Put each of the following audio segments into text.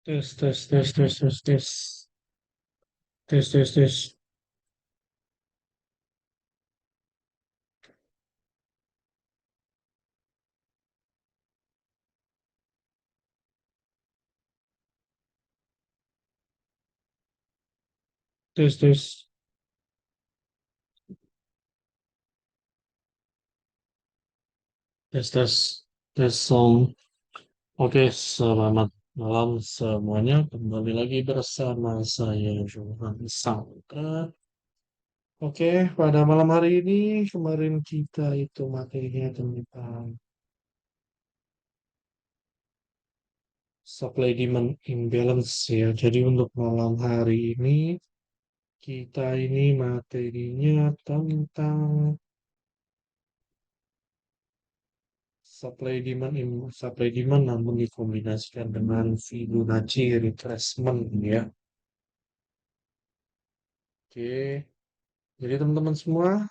Tes, tes, tes, tes, tes, tes, tes, tes, tes, tes, tes, tes, tes, tes song. Oke, selamat malam semuanya. Kembali lagi bersama saya Johan Sangka. Oke, pada malam hari ini kemarin kita itu materinya tentang supply demand imbalance ya. Jadi untuk malam hari ini kita ini materinya tentang supply demand namun dikombinasikan dengan Fibonacci retracement ya. Oke, jadi teman-teman semua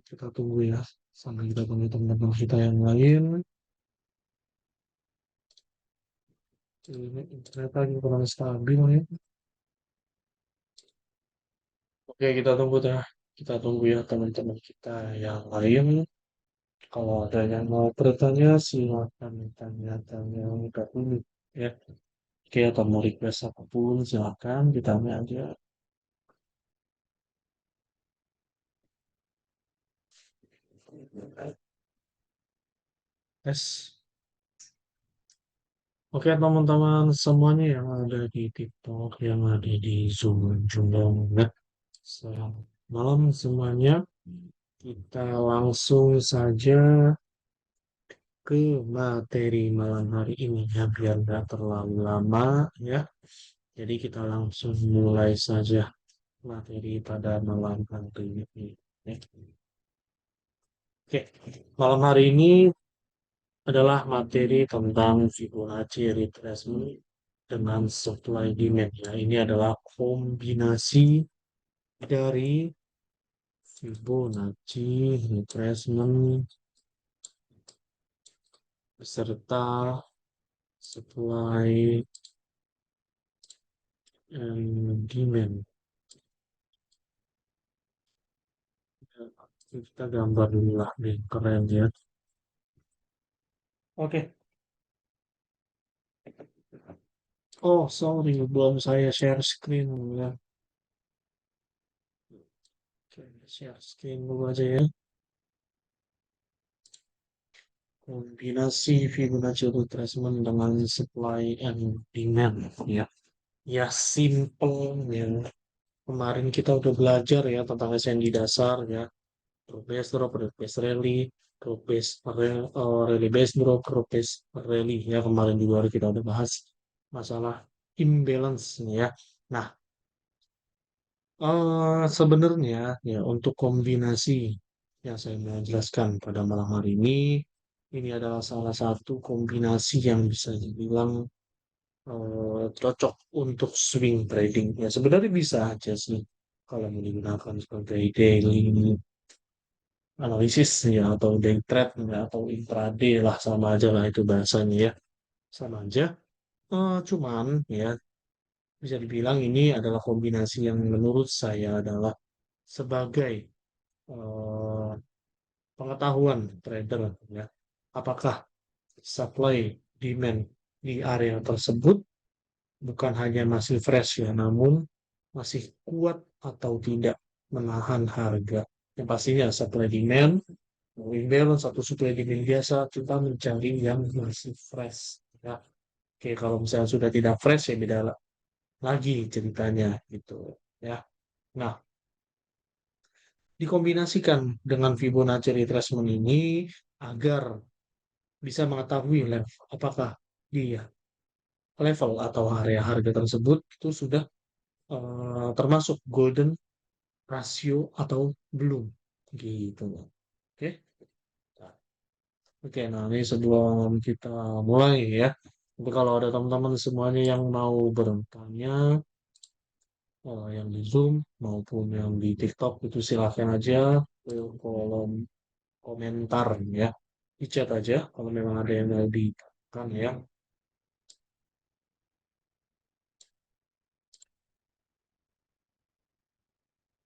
kita tunggu ya sampai kita tunggu teman-teman kita yang lain. Ini internet lagi kurang stabil ya. Oke, kita tunggu ya. Kita tunggu ya teman-teman kita yang lain. Kalau ada yang mau bertanya silakan tanya-tanya dulu ya. Oke, atau mau request apapun silakan ditanya aja. Yes. Oke teman-teman semuanya yang ada di TikTok, yang ada di Zoom juga ya. Selamat malam semuanya. Kita langsung saja ke materi malam hari ini ya, biar nggak terlalu lama ya. Jadi kita langsung mulai saja materi pada malam hari ini. Ya. Oke, malam hari ini adalah materi tentang Fibonacci retracement dengan supply demand ya. Ini adalah kombinasi dari Fibonacci retracement beserta supply and demand. Kita gambar dulu lah nih, keren ya. Oke. Oh, sorry, belum saya share screen ya. Oke, share screen dulu aja ya. Kombinasi Fibonacci retracement dengan supply and demand ya. Ya, simple ya. Kemarin kita udah belajar ya tentang SND dasar ya. Drop base drop, drop base rally, drop base rally base drop, drop base rally ya. Kemarin juga kita udah bahas masalah imbalance nih ya. Nah, sebenarnya ya untuk kombinasi yang saya mau jelaskan pada malam hari ini adalah salah satu kombinasi yang bisa dibilang cocok untuk swing trading. Ya sebenarnya bisa aja sih kalau mau digunakan sebagai daily analisis ya atau day trade ya, atau intraday lah sama aja lah itu bahasanya ya sama aja. Cuman ya bisa dibilang ini adalah kombinasi yang menurut saya adalah sebagai eh, pengetahuan trader ya apakah supply demand di area tersebut bukan hanya masih fresh ya, namun masih kuat atau tidak menahan harga. Yang pastinya supply demand, imbalance satu supply demand biasa, kita mencari yang masih fresh. Ya. Oke, kalau misalnya sudah tidak fresh ya beda lagi ceritanya gitu. Ya. Nah, dikombinasikan dengan Fibonacci retracement ini agar bisa mengetahui level apakah dia level atau area harga tersebut itu sudah termasuk golden rasio atau belum gitu. Oke. Nah, oke, nah ini sebelum kita mulai ya. Tapi kalau ada teman-teman semuanya yang mau bertanya, yang di Zoom maupun yang di TikTok itu silahkan aja ke kolom komentar ya. Di chat aja kalau memang ada yang mau ditanyakan ya.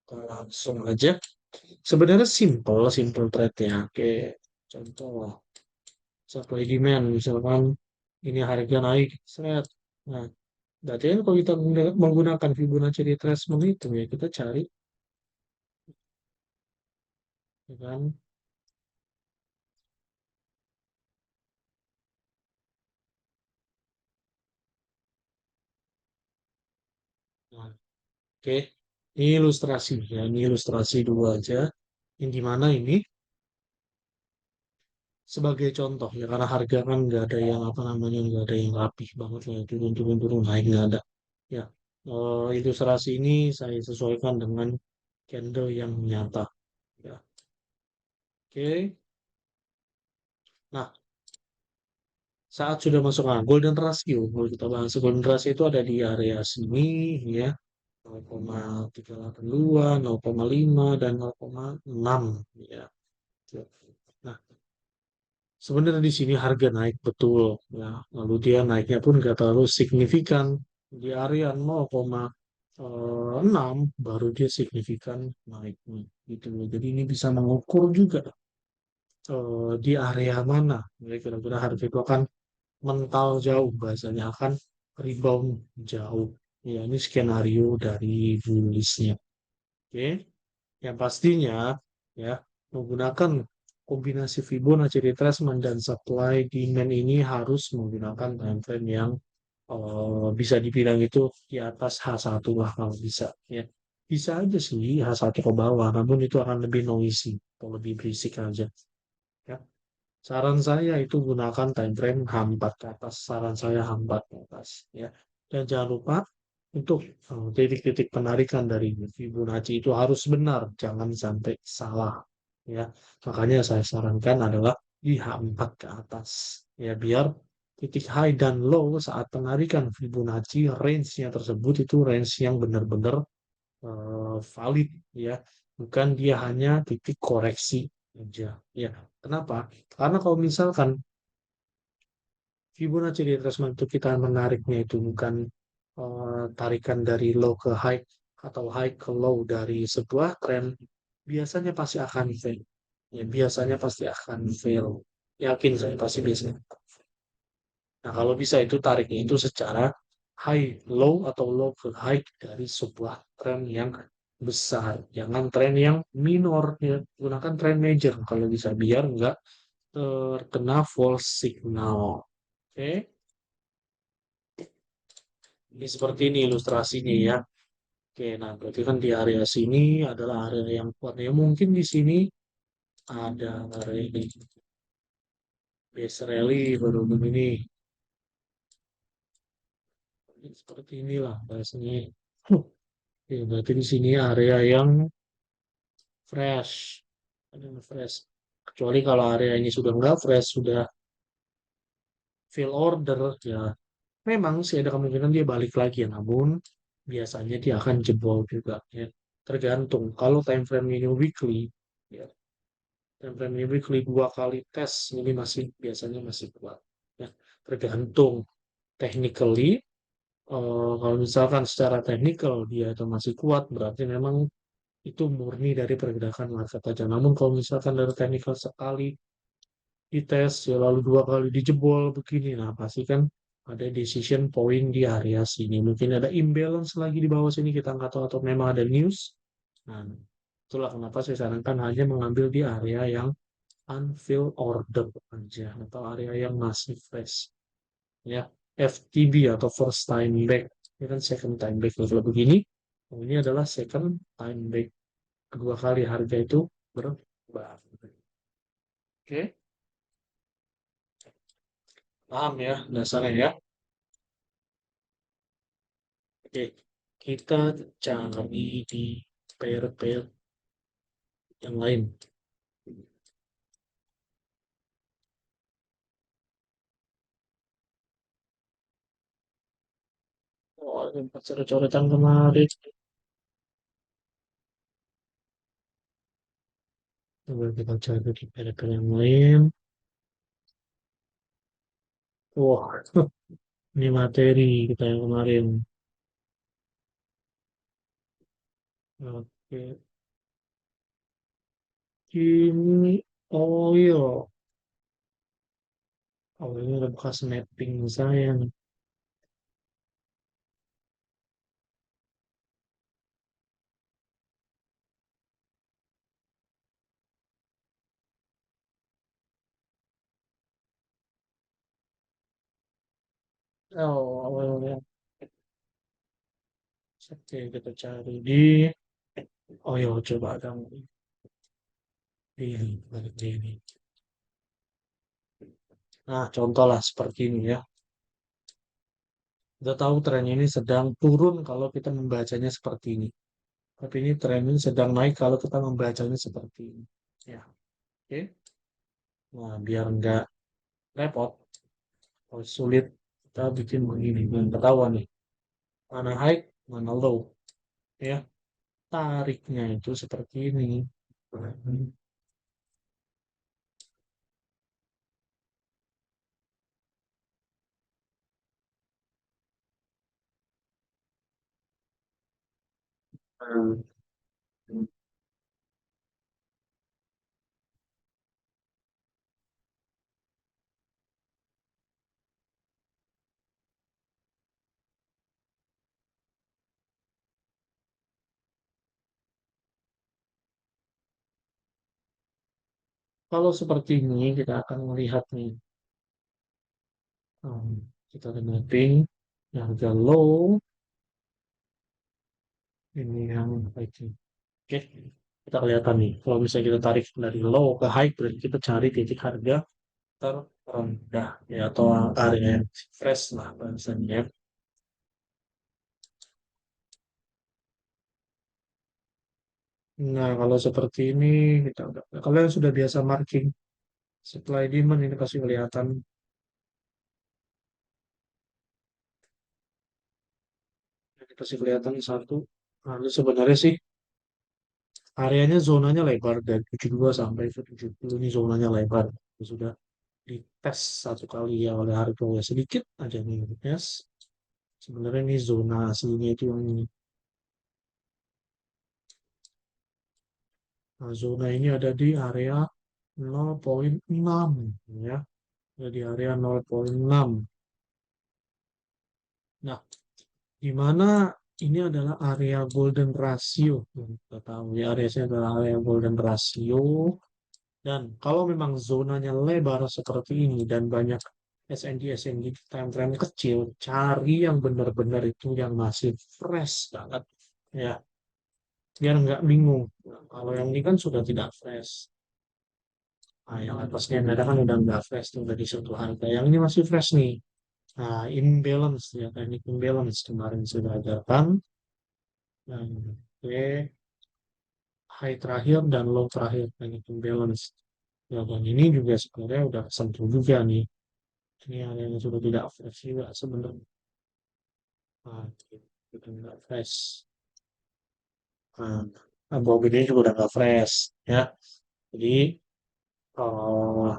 Langsung aja. Sebenarnya simple, simple trade ya. Oke, contoh supply demand misalkan ini harga naik, seret. Nah, berarti kan kalau kita menggunakan Fibonacci retracement itu ya kita cari, ya kan? Nah, oke, ini ilustrasi ya, ini ilustrasi dulu aja. Yang dimana ini sebagai contoh ya karena harga kan nggak ada yang apa namanya nggak ada yang rapih banget ya turun turun turun naik nggak ada. Ya, ilustrasi ini saya sesuaikan dengan candle yang nyata. Ya, oke. Nah, saat sudah masuk golden ratio, kalau kita bahas golden ratio itu ada di area sini ya, 0,382, 0,5 dan 0,6 ya. Nah, sebenarnya di sini harga naik betul ya. Lalu dia naiknya pun nggak terlalu signifikan di area 0,6 baru dia signifikan naiknya gitu. Jadi ini bisa mengukur juga di area mana. Jadi kira-kira harga itu akan mental jauh bahasanya akan rebound jauh. Ya, ini skenario dari bullishnya. Oke, yang pastinya ya menggunakan kombinasi Fibonacci retracement dan supply demand ini harus menggunakan time frame yang bisa dibilang itu di atas H1 lah kalau bisa ya. Bisa aja sih H1 ke bawah, namun itu akan lebih noisy atau lebih berisik aja. Ya. Saran saya itu gunakan time frame H4 ke atas. Saran saya H4 ke atas. Ya. Dan jangan lupa untuk titik-titik penarikan dari Fibonacci itu harus benar, jangan sampai salah. Ya, makanya saya sarankan adalah di H4 ke atas. Ya, biar titik high dan low saat penarikan Fibonacci range-nya tersebut itu range yang benar-benar valid ya, bukan dia hanya titik koreksi aja. Ya, kenapa? Karena kalau misalkan Fibonacci retracement itu kita menariknya itu bukan tarikan dari low ke high atau high ke low dari sebuah tren, biasanya pasti akan fail. Ya, biasanya pasti akan fail. Yakin saya pasti biasanya. Nah, kalau bisa itu tariknya itu secara high low atau low ke high dari sebuah tren yang besar. Jangan tren yang minor ya. Gunakan tren major kalau bisa biar nggak terkena false signal. Oke, ini seperti ini ilustrasinya ya. Oke, nah berarti kan di area sini adalah area yang kuat. Ya mungkin di sini ada area ini. Base rally baru begini. Seperti inilah bahasanya. Oke, berarti di sini area yang fresh. Ada yang fresh. Kecuali kalau area ini sudah enggak fresh, sudah fill order, ya memang sih ada kemungkinan dia balik lagi ya. Namun biasanya dia akan jebol juga. Ya. Tergantung. Kalau time frame ini weekly, ya time frame ini weekly dua kali tes ini masih biasanya masih kuat. Ya, tergantung technically. Kalau misalkan secara technical dia itu masih kuat, berarti memang itu murni dari pergerakan market aja. Namun kalau misalkan dari technical sekali dites, ya lalu dua kali dijebol begini, nah pasti kan ada decision point di area sini. Mungkin ada imbalance lagi di bawah sini, kita nggak tahu atau memang ada news. Nah, itulah kenapa saya sarankan hanya mengambil di area yang unfilled order aja, atau area yang masih fresh. Ya, FTB atau first time back. Ini kan second time back. Kalau begini, oh, ini adalah second time back. Kedua kali harga itu berubah. Oke, paham ya dasarnya ya. Oke, kita cari di pair-pair yang lain. Oh, ada coret-coretan kemarin. Coba kita cari di pair-pair yang lain. Wah, ini materi kita yang kemarin. Oke. Ini oil. Oh, ini udah bekas mapping saya nih. Oh, oilnya. Oke, kita cari di oil. Coba kamu pilih balik ini. Nah, contoh lah seperti ini ya. Kita tahu tren ini sedang turun kalau kita membacanya seperti ini. Tapi ini tren ini sedang naik kalau kita membacanya seperti ini. Ya, oke. Nah, biar nggak repot, kalau sulit, kita bikin begini. Dan ketahuan nih, mana high, mana low. Ya, tariknya itu seperti ini. Nah, kalau seperti ini, kita akan melihat nih, um, kita ada mapping, yang harga low, ini yang high. Oke, kita kelihatan nih. Kalau misalnya kita tarik dari low ke high, berarti kita cari titik harga terendah ya atau area yang fresh lah bahasanya. Nah, kalau seperti ini kita udah, kalian sudah biasa marking supply demand ini pasti kelihatan. Ini pasti kelihatan satu. Nah, sebenarnya sih areanya zonanya lebar dari 72 sampai ke 70 ini zonanya lebar. Sudah dites satu kali ya oleh harga ya sedikit aja nih tes. Sebenarnya ini zona aslinya itu yang ini. Nah, zona ini ada di area 0,6 ya. Ada di area 0,6. Nah, di mana ini adalah area golden ratio. Kita tahu ya, area ini adalah area golden ratio. Dan kalau memang zonanya lebar seperti ini dan banyak SND time frame kecil, cari yang benar-benar itu yang masih fresh banget. Ya, biar nggak bingung. Nah, kalau yang ini kan sudah tidak fresh. Nah, yang atasnya yang ada kan udah nggak fresh, tuh, udah disentuh harga. Yang ini masih fresh nih. Nah, imbalance ya, teknik imbalance kemarin sudah ajarkan. Nah, oke, high terakhir dan low terakhir, teknik imbalance. Ya, dan ini juga sebenarnya udah sentuh juga nih. Ini yang sudah tidak fresh juga sebenarnya. Nah, itu nggak fresh. Nah, bawah gede juga udah nggak fresh. Ya, jadi eh,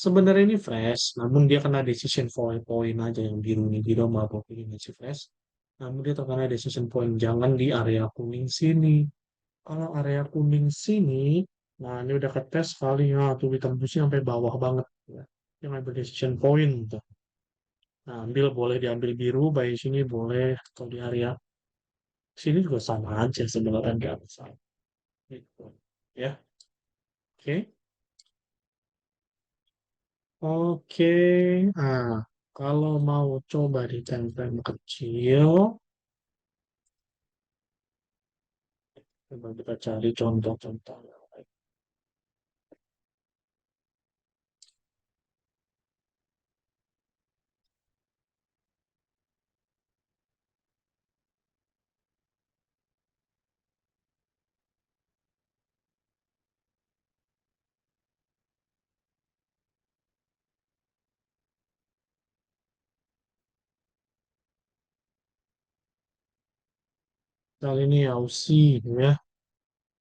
sebenarnya ini fresh, namun dia kena decision point point aja yang biru ini biru sama bawah ini masih fresh. Namun dia terkena decision point jangan di area kuning sini. Kalau area kuning sini, nah ini udah ketes kali ya, tuh ditembusnya sampai bawah banget. Ya. Yang ambil decision point. Tuh. Nah, ambil boleh diambil biru, bayi sini boleh, atau di area sini juga sama aja sebenarnya nggak masalah. Gitu. Ya, oke. Oke, nah kalau mau coba di time kecil, coba kita cari contoh-contoh. Kali ini Aussie ya,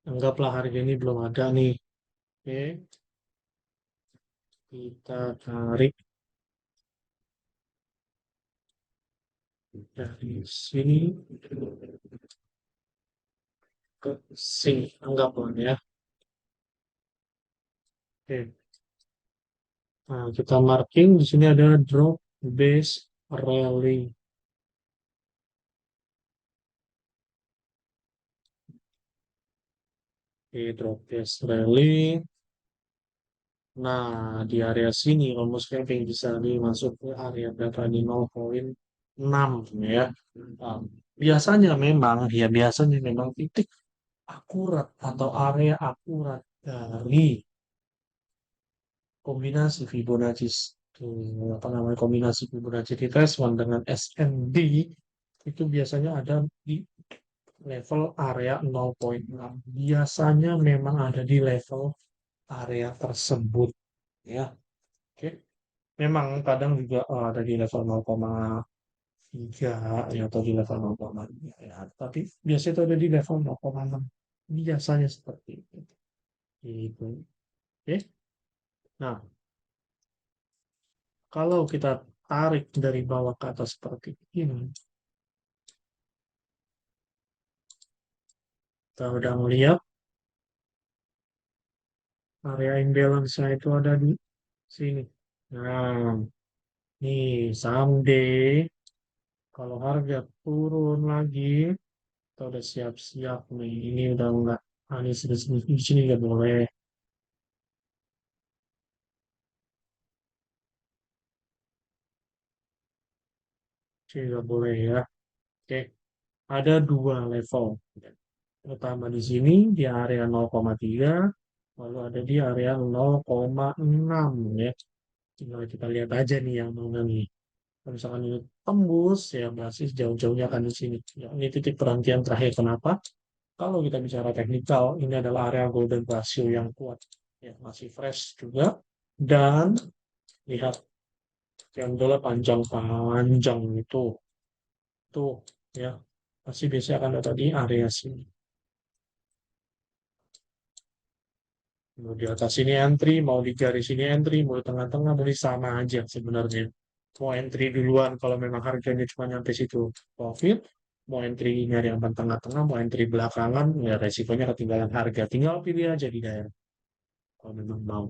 anggaplah harga ini belum ada nih. Oke, kita tarik dari sini ke sink, anggaplah ya. Oke. Nah, kita marking di sini ada drop base railing. Oke, drop base railing. Nah, di area sini rumus camping bisa dimasuk ke area berapa di 0,6 ya. Nah, biasanya memang titik akurat atau area akurat dari kombinasi Fibonacci apa namanya kombinasi Fibonacci retracement dengan SMD itu biasanya ada di level area 0,6. Biasanya memang ada di level area tersebut ya. Oke. Memang kadang juga ada di level 0,3 ya atau di level 0,3 ya. Tapi biasanya itu ada di level 0,6. Biasanya seperti itu. Gitu. Oke. Nah, kalau kita tarik dari bawah ke atas seperti ini, kita udah melihat area imbalance-nya itu ada di sini. Nah, nih someday kalau harga turun lagi, kita udah siap-siap nih. Ini udah enggak, di sini nggak boleh, sini nggak boleh ya. Oke, ada dua level. Pertama di sini di area 0,3, lalu ada di area 0,6 ya. Tinggal kita lihat aja nih yang mana nih. Kalau misalkan ini tembus, ya berarti jauh-jauhnya akan di sini. Ya, ini titik perhentian terakhir. Kenapa? Kalau kita bicara teknikal, ini adalah area golden ratio yang kuat. Ya, masih fresh juga. Dan lihat yang adalah panjang-panjang itu ya pasti biasanya akan ada di area sini. Mau di atas sini entry, mau di garis sini entry, mau di tengah-tengah, mau di sama aja sebenarnya. Mau entry duluan kalau memang harganya cuma nyampe situ profit, mau entry nyari yang tengah-tengah, mau entry belakangan, ya resikonya ketinggalan harga. Tinggal pilih aja di daerah kalau memang mau.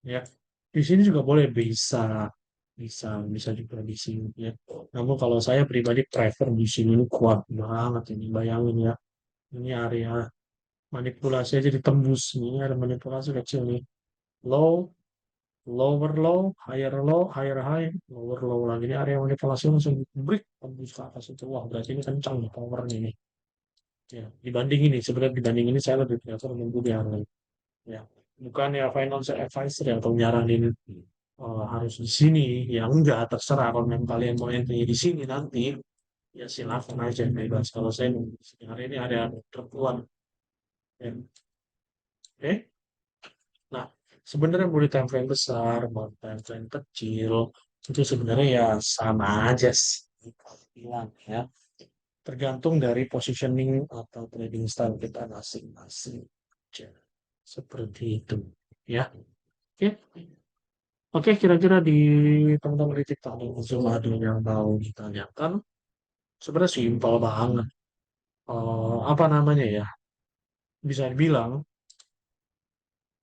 Ya, di sini juga boleh bisa, bisa, bisa juga di sini ya. Namun kalau saya pribadi prefer di sini ini kuat banget ini. Bayangin ya, ini area manipulasi aja ditembus. Ini ada manipulasi kecil nih. Low, lower low, higher high, lower low lagi. Ini area manipulasi langsung break tembus ke atas itu. Wah, berarti ini kencang nih powernya ini. Ya, dibanding ini, sebenarnya dibanding ini saya lebih prefer menunggu di area. Ya, bukan ya financial advisor yang tahu nyaranin harus di sini. Ya enggak, terserah kalau memang kalian mau entry di sini nanti, ya silakan aja bebas. Kalau saya nunggu di sini. Hari ini ada terkuat. Ya. Oke. Nah, sebenarnya mau di time frame besar, mau di time frame kecil, itu sebenarnya ya sama aja sih. Bilang ya. Tergantung dari positioning atau trading style kita masing-masing. Aja. Seperti itu. Ya. Oke. Oke, kira-kira di teman-teman di TikTok atau Zoom ada yang mau ditanyakan? Sebenarnya simpel banget. Apa namanya ya? Bisa dibilang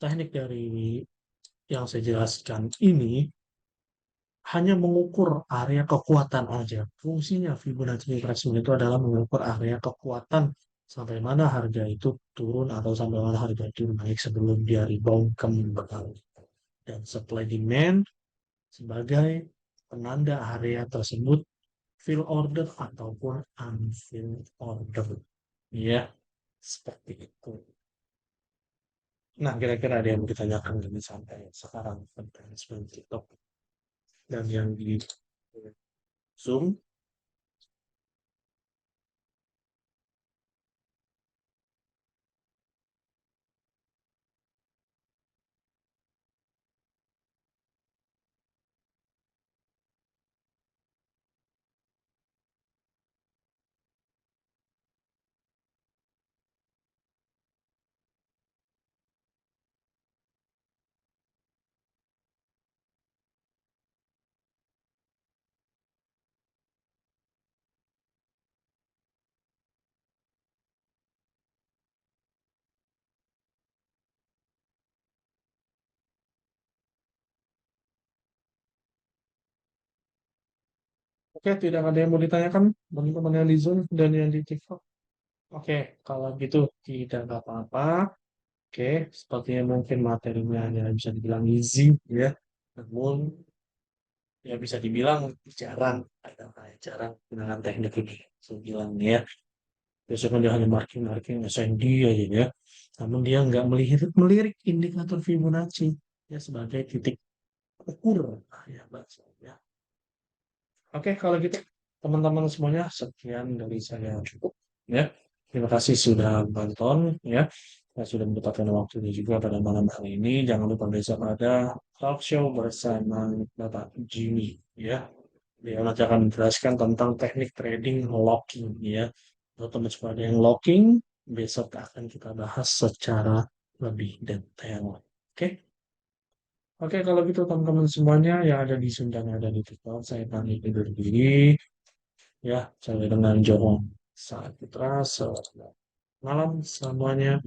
teknik dari yang saya jelaskan ini hanya mengukur area kekuatan aja. Fungsinya Fibonacci retracement itu adalah mengukur area kekuatan sampai mana harga itu turun atau sampai mana harga itu naik sebelum dia rebound kembali. Dan supply demand sebagai penanda area tersebut fill order ataupun unfilled order. Ya, seperti itu. Nah, kira-kira ada yang mau ditanyakan ini sampai sekarang tentang sebuah TikTok dan yang di Zoom. Oke, tidak ada yang mau ditanyakan teman-teman yang di Zoom dan yang di TikTok. Oke, kalau gitu tidak apa-apa. Oke, sepertinya mungkin materinya ya bisa dibilang easy ya. Namun ya bisa dibilang jarang ada kayak jarang dengan teknik ini. Saya bilang ya, biasanya dia hanya marking-marking SND aja ya. Namun dia nggak melirik indikator Fibonacci ya sebagai titik ukur. Nah, ya, bahasa ya. Oke, kalau gitu teman-teman semuanya sekian dari saya cukup ya. Terima kasih sudah menonton ya. Saya sudah menyempatkan waktunya juga pada malam hari ini. Jangan lupa besok ada talk show bersama Bapak Jimmy ya. Dia nanti akan menjelaskan tentang teknik trading locking ya. Kalau teman semua ada yang locking, besok akan kita bahas secara lebih detail. Oke? Oke, kalau gitu teman-teman semuanya yang ada di Sunda dan ada di TikTok, saya pamit undur diri. Ya, saya dengan Johong Saat Putra. Selamat malam semuanya.